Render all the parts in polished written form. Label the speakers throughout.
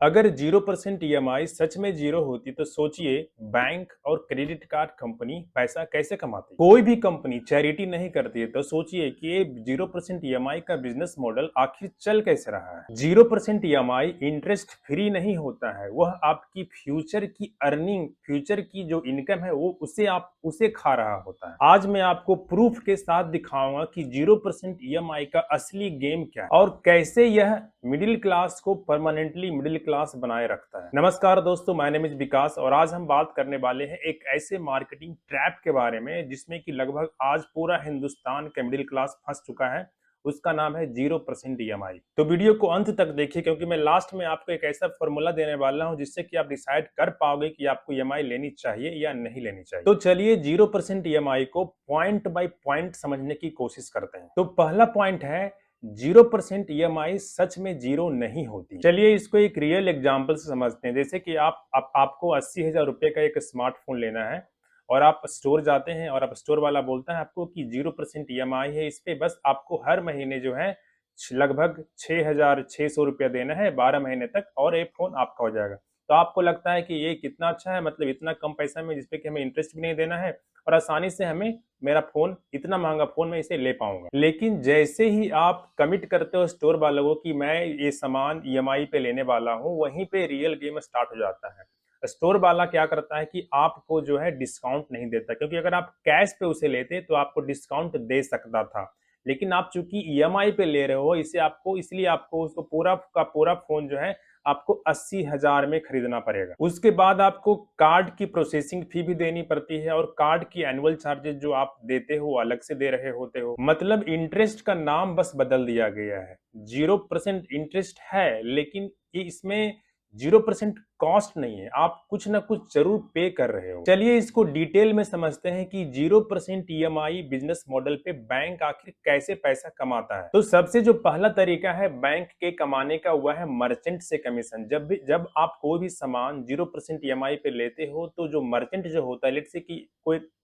Speaker 1: अगर 0% ईएमआई सच में जीरो होती तो सोचिए बैंक और क्रेडिट कार्ड कंपनी पैसा कैसे कमाती। कोई भी कंपनी चैरिटी नहीं करती है तो सोचिए कि ये 0% ईएमआई का बिजनेस मॉडल आखिर चल कैसे रहा है। 0% ईएमआई इंटरेस्ट फ्री नहीं होता है, वह आपकी फ्यूचर की अर्निंग, फ्यूचर की जो इनकम है वो उसे खा रहा होता है। आज मैं आपको प्रूफ के साथ दिखाऊंगा कि 0% ईएमआई का असली गेम क्या है और कैसे यह मिडिल क्लास को परमानेंटली मिडिल क्लास बनाए रखता है। नमस्कार दोस्तों, माय नेम इज विकास और आज हम बात करने वाले हैं एक ऐसे मार्केटिंग ट्रैप के बारे में जिसमें कि लगभग आज पूरा हिंदुस्तान का मिडिल क्लास फंस चुका है। उसका नाम है 0% ईएमआई। तो वीडियो को अंत तक देखिए क्योंकि मैं लास्ट में आपको एक ऐसा फॉर्मूला देने वाला हूं जिससे कि आप डिसाइड कर पाओगे कि आपको ईएमआई लेनी चाहिए या नहीं लेनी चाहिए। तो चलिए 0% ईएमआई को पॉइंट बाय पॉइंट समझने की कोशिश करते हैं। तो पहला पॉइंट है 0% ईएमआई सच में जीरो नहीं होती। चलिए इसको एक रियल एग्जांपल से समझते हैं। जैसे कि आपको 80,000 रुपए का एक स्मार्टफोन लेना है और आप स्टोर जाते हैं और आप स्टोर वाला बोलता है आपको कि 0% ईएमआई है, इस पे बस आपको हर महीने जो है लगभग 6,600 रुपया देना है 12 महीने तक और ये फोन आपका हो जाएगा। तो आपको लगता है कि ये कितना अच्छा है, मतलब इतना कम पैसा में जिसपे कि हमें इंटरेस्ट भी नहीं देना है और आसानी से हमें मेरा फोन, इतना महंगा फोन मैं इसे ले पाऊंगा। लेकिन जैसे ही आप कमिट करते हो स्टोर वालों को कि मैं ये सामान ईएमआई पे लेने वाला हूं, वहीं पे रियल गेम स्टार्ट हो जाता है। स्टोर वाला क्या करता है कि आपको जो है डिस्काउंट नहीं देता, क्योंकि अगर आप कैश पे उसे लेते तो आपको डिस्काउंट दे सकता था। लेकिन आप चूंकि ईएमआई पे ले रहे हो इसे आपको, इसलिए आपको उसको पूरा का पूरा फोन जो है आपको 80,000 में खरीदना पड़ेगा। उसके बाद आपको कार्ड की प्रोसेसिंग फी भी देनी पड़ती है और कार्ड की एनुअल चार्जेस जो आप देते हो अलग से दे रहे होते हो। मतलब इंटरेस्ट का नाम बस बदल दिया गया है। 0% इंटरेस्ट है लेकिन इसमें 0% कॉस्ट नहीं है, आप कुछ ना कुछ जरूर पे कर रहे हो। चलिए इसको डिटेल में समझते हैं कि 0% ईएमआई बिजनेस मॉडल पे बैंक आखिर कैसे पैसा कमाता है। तो सबसे जो पहला तरीका है बैंक के कमाने का वह है मर्चेंट से कमीशन। जब आप कोई भी सामान 0% ईएमआई पे लेते हो तो जो मर्चेंट जो होता है, लेट्स से कि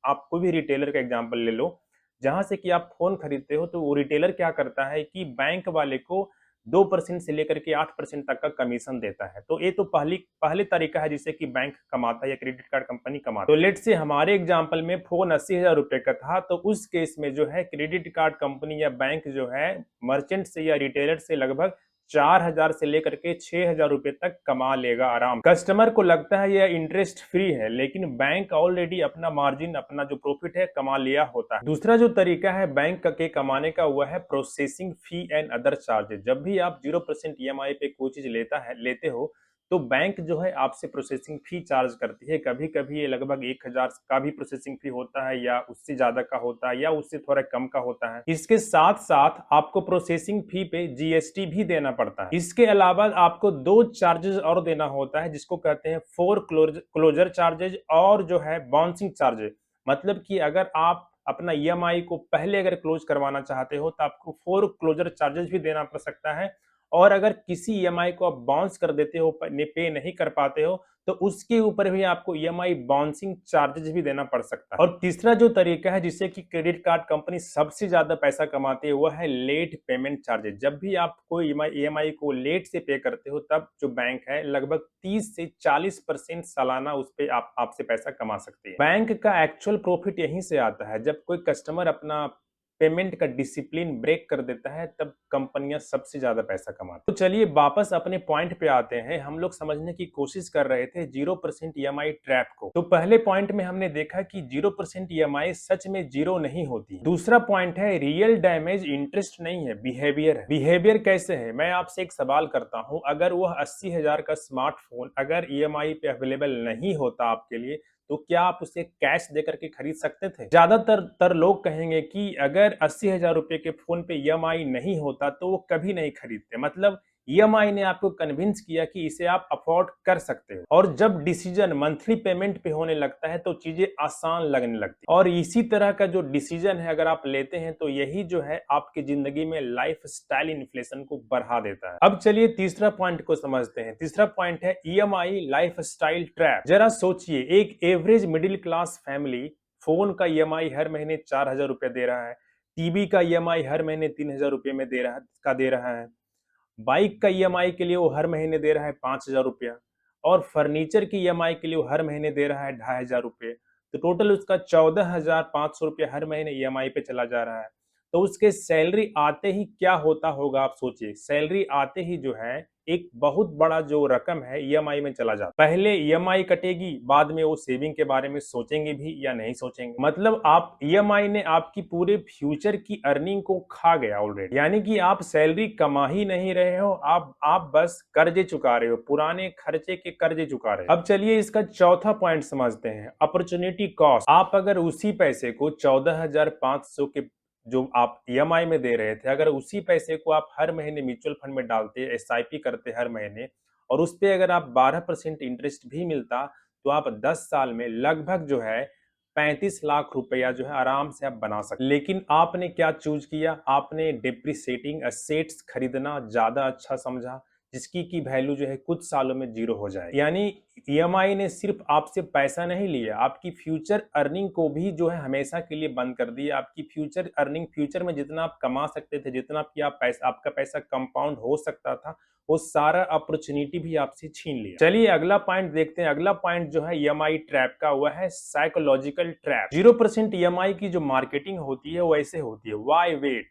Speaker 1: आप कोई भी रिटेलर का एग्जांपल ले लो, जहां से कि आप फोन खरीदते हो, तो वो रिटेलर क्या करता है कि बैंक वाले को 2% से लेकर के 8% तक का कमीशन देता है। तो ये तो पहले तरीका है जिससे कि बैंक कमाता है या क्रेडिट कार्ड कंपनी कमाता है। तो लेट से हमारे एग्जांपल में फोन 80,000 रुपए का था, तो उस केस में जो है क्रेडिट कार्ड कंपनी या बैंक जो है मर्चेंट से या रिटेलर से लगभग 4,000 से लेकर के 6,000 रुपए तक कमा लेगा आराम। कस्टमर को लगता है यह इंटरेस्ट फ्री है, लेकिन बैंक ऑलरेडी अपना मार्जिन, अपना जो प्रॉफिट है कमा लिया होता है। दूसरा जो तरीका है बैंक के कमाने का वह है processing fee and other charges. जब भी आप 0% ईएमआई पे कोई चीज लेते हो तो बैंक जो है आपसे प्रोसेसिंग फी चार्ज करती है। कभी कभी ये लगभग 1,000 का भी प्रोसेसिंग फी होता है या उससे ज्यादा का होता है या उससे थोड़ा कम का होता है। इसके साथ साथ आपको प्रोसेसिंग फी पे जीएसटी भी देना पड़ता है। इसके अलावा आपको दो चार्जेस और देना होता है जिसको कहते हैं फोर क्लोजर चार्जेज और जो है बाउंसिंग चार्जेज। मतलब कि अगर आप अपना ईएमआई को पहले अगर क्लोज करवाना चाहते हो तो आपको फोर क्लोजर चार्जेस भी देना पड़ सकता है। और अगर किसी ईएमआई को आप बाउंस कर देते हो, पे नहीं कर पाते हो, तो उसके ऊपर भी आपको ईएमआई बाउंसिंग चार्जेस भी देना पड़ सकता है। और तीसरा जो तरीका है जिससे कि क्रेडिट कार्ड कंपनी सबसे ज्यादा पैसा कमाती है वह है लेट पेमेंट चार्जेस। जब भी आप कोई ईएमआई को लेट से पे करते हो तब जो बैंक है लगभग 30 से 40% सालाना उस पे आपसे पैसा कमा सकती है। बैंक का एक्चुअल प्रॉफिट यहीं से आता है। जब कोई कस्टमर अपना पेमेंट का डिसिप्लिन ब्रेक कर देता है तब कंपनियां सबसे ज्यादा पैसा कमाती हैं। तो चलिए वापस अपने पॉइंट पे आते हैं। हम लोग समझने की कोशिश कर रहे थे 0% ईएमआई ट्रैप को। तो पहले पॉइंट में हमने देखा कि 0% ईएमआई सच में जीरो नहीं होती। दूसरा पॉइंट है रियल डैमेज इंटरेस्ट नहीं है, बिहेवियर है। बिहेवियर कैसे है? मैं आपसे एक सवाल करता हूं, अगर वह 80,000 का स्मार्टफोन अगर ईएमआई पे अवेलेबल नहीं होता आपके लिए तो क्या आप उसे कैश देकर के खरीद सकते थे? ज्यादातर लोग कहेंगे कि अगर 80,000 रुपए के फोन पे ईएमआई नहीं होता तो वो कभी नहीं खरीदते। मतलब ईएमआई ने आपको कन्विंस किया कि इसे आप अफोर्ड कर सकते हो। और जब डिसीजन मंथली पेमेंट पे होने लगता है तो चीजें आसान लगने लगती है। और इसी तरह का जो डिसीजन है अगर आप लेते हैं तो यही जो है आपकी जिंदगी में लाइफ स्टाइल इन्फ्लेशन को बढ़ा देता है। अब चलिए तीसरा पॉइंट को समझते हैं। तीसरा पॉइंट है ईएमआई लाइफ स्टाइल ट्रैप। जरा सोचिए, एक average middle class family phone का ईएमआई हर महीने 4,000 रुपए दे रहा है, टीवी का ईएमआई हर महीने 3,000 रुपए में दे रहा है। बाइक का ईएमआई के लिए वो हर महीने दे रहा है 5,000 रुपया, और फर्नीचर की ईएमआई के लिए वो हर महीने दे रहा है 2,500 रुपये। तो टोटल उसका 14,500 रुपये हर महीने ईएमआई पे चला जा रहा है। तो उसके सैलरी आते ही क्या होता होगा, आप सोचिए। सैलरी आते ही जो है एक बहुत बड़ा जो रकम है ईएमआई में चला जाता है। पहले ईएमआई कटेगी, बाद में वो सेविंग के बारे में सोचेंगे भी या नहीं सोचेंगे। मतलब आप ईएमआई ने आपकी पूरे फ्यूचर की अर्निंग को खा गया ऑलरेडी। यानी कि आप सैलरी कमा ही नहीं रहे हो, आप बस कर्जे चुका रहे हो, पुराने खर्चे के कर्जे चुका रहे हो। अब चलिए इसका चौथा पॉइंट समझते हैं, अपॉर्चुनिटी कॉस्ट। आप अगर उसी पैसे को 14,500 के जो आप ईएमआई में दे रहे थे, अगर उसी पैसे को आप हर महीने म्यूचुअल फंड में डालते, एसआईपी करते हर महीने, और उस पे अगर आप 12% इंटरेस्ट भी मिलता, तो आप 10 साल में लगभग जो है 35 लाख रुपया जो है आराम से आप बना सकते। लेकिन आपने क्या चूज किया? आपने डिप्रिसिएटिंग एसेट्स खरीदना ज्यादा अच्छा समझा, जिसकी की वैल्यू जो है कुछ सालों में जीरो हो जाए। यानी ईएमआई ने सिर्फ आपसे पैसा नहीं लिया, आपकी फ्यूचर अर्निंग को भी जो है हमेशा के लिए बंद कर दिया। आपकी फ्यूचर अर्निंग, फ्यूचर में जितना आप कमा सकते थे, जितना आपका पैसा कंपाउंड हो सकता था, वो सारा अपॉर्चुनिटी भी आपसे छीन लिया। चलिए अगला पॉइंट देखते हैं। अगला पॉइंट जो है ईएमआई ट्रैप का, हुआ है साइकोलॉजिकल ट्रैप। 0% ईएमआई की जो मार्केटिंग होती है वो ऐसे होती है, व्हाई वेट।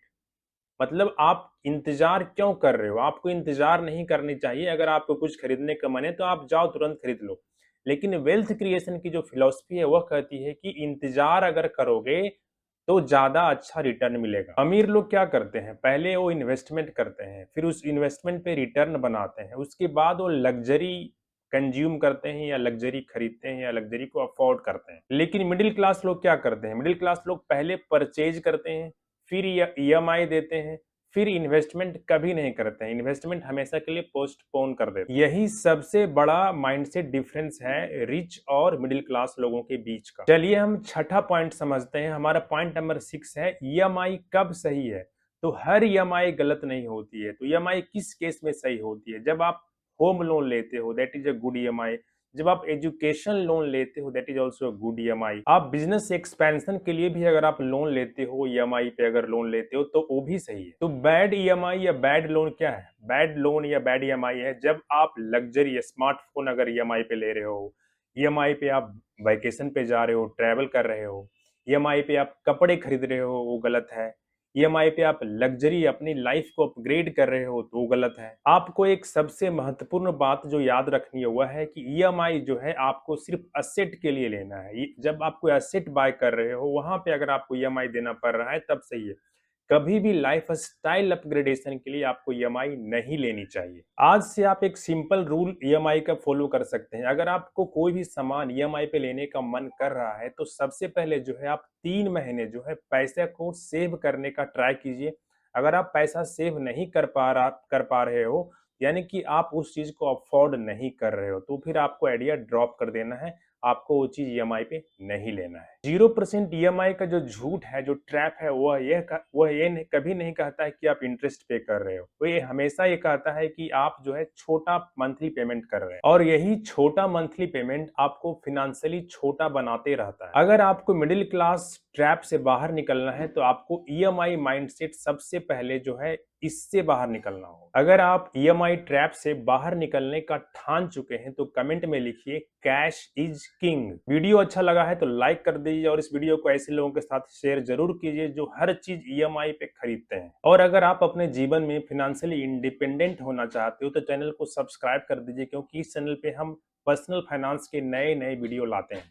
Speaker 1: मतलब आप इंतजार क्यों कर रहे हो? आपको इंतजार नहीं करनी चाहिए। अगर आपको कुछ खरीदने का मन है तो आप जाओ तुरंत खरीद लो। लेकिन वेल्थ क्रिएशन की जो फिलॉसफी है वह कहती है कि इंतजार अगर करोगे तो ज्यादा अच्छा रिटर्न मिलेगा। अमीर लोग क्या करते हैं? पहले वो इन्वेस्टमेंट करते हैं, फिर उस इन्वेस्टमेंट पे रिटर्न बनाते हैं, उसके बाद वो लग्जरी कंज्यूम करते हैं या लग्जरी खरीदते हैं या लग्जरी को अफोर्ड करते हैं। लेकिन मिडिल क्लास लोग क्या करते हैं? मिडिल क्लास लोग पहले परचेज करते हैं, फिर ईएमआई देते हैं, फिर इन्वेस्टमेंट कभी नहीं करते हैं। इन्वेस्टमेंट हमेशा के लिए पोस्टपोन कर देते हैं। यही सबसे बड़ा माइंडसेट डिफरेंस है रिच और मिडिल क्लास लोगों के बीच का। चलिए हम छठा पॉइंट समझते हैं। हमारा पॉइंट नंबर 6 है, ईएमआई कब सही है। तो हर ईएमआई गलत नहीं होती है। तो ईएमआई किस केस में सही होती है? जब आप होम लोन लेते हो, that is a good EMI. जब आप एजुकेशन लोन लेते हो, that is also good EMI. आप बिजनेस एक्सपेंशन के लिए भी अगर आप लोन लेते हो, ईएमआई पे अगर लोन लेते हो, तो वो भी सही है। तो बैड ईएमआई या बैड लोन क्या है? बैड लोन या बैड ईएमआई है जब आप लग्जरी स्मार्टफोन अगर ईएमआई पे ले रहे हो, ईएमआई पे आप वैकेशन पे जा रहे हो, ट्रैवल कर रहे हो, ईएमआई पे आप कपड़े खरीद रहे हो, वो गलत है। ईएमआई पे आप लग्जरी अपनी लाइफ को अपग्रेड कर रहे हो, तो वो गलत है। आपको एक सबसे महत्वपूर्ण बात जो याद रखनी है वह है कि ईएमआई जो है आपको सिर्फ असेट के लिए लेना है। जब आप कोई असेट बाय कर रहे हो, वहां पे अगर आपको ईएमआई देना पड़ रहा है तब सही है। कभी भी लाइफ स्टाइल अपग्रेडेशन के लिए आपको ईएमआई नहीं लेनी चाहिए। आज से आप एक सिंपल रूल ईएमआई का फॉलो कर सकते हैं। अगर आपको कोई भी सामान ईएमआई पे लेने का मन कर रहा है, तो सबसे पहले जो है आप 3 महीने जो है पैसे को सेव करने का ट्राई कीजिए। अगर आप पैसा सेव नहीं कर पा रहे हो, यानी कि आप उस चीज को अफोर्ड नहीं कर रहे हो, तो फिर आपको आइडिया ड्रॉप कर देना है। आपको वो चीज ईएमआई पे नहीं लेना है। 0% ईएमआई का जो झूठ है, जो ट्रैप है, वह ये कभी नहीं कहता है कि आप इंटरेस्ट पे कर रहे हो। वो ये हमेशा ये कहता है कि आप जो है छोटा मंथली पेमेंट कर रहे हैं, और यही छोटा मंथली पेमेंट आपको फिनेंशियली छोटा बनाते रहता है। अगर आपको मिडिल क्लास ट्रैप से बाहर निकलना है, तो आपको ईएमआई माइंडसेट सबसे पहले जो है इससे बाहर निकलना होगा। अगर आप ईएमआई ट्रैप से बाहर निकलने का ठान चुके हैं, तो कमेंट में लिखिए कैश इज किंग। वीडियो अच्छा लगा है तो लाइक कर दीजिए, और इस वीडियो को ऐसे लोगों के साथ शेयर जरूर कीजिए जो हर चीज ईएमआई पे खरीदते हैं। और अगर आप अपने जीवन में फिनेंशियली इंडिपेंडेंट होना चाहते हो, तो चैनल को सब्सक्राइब कर दीजिए, क्योंकि इस चैनल पे हम पर्सनल फाइनेंस के नए नए वीडियो लाते हैं।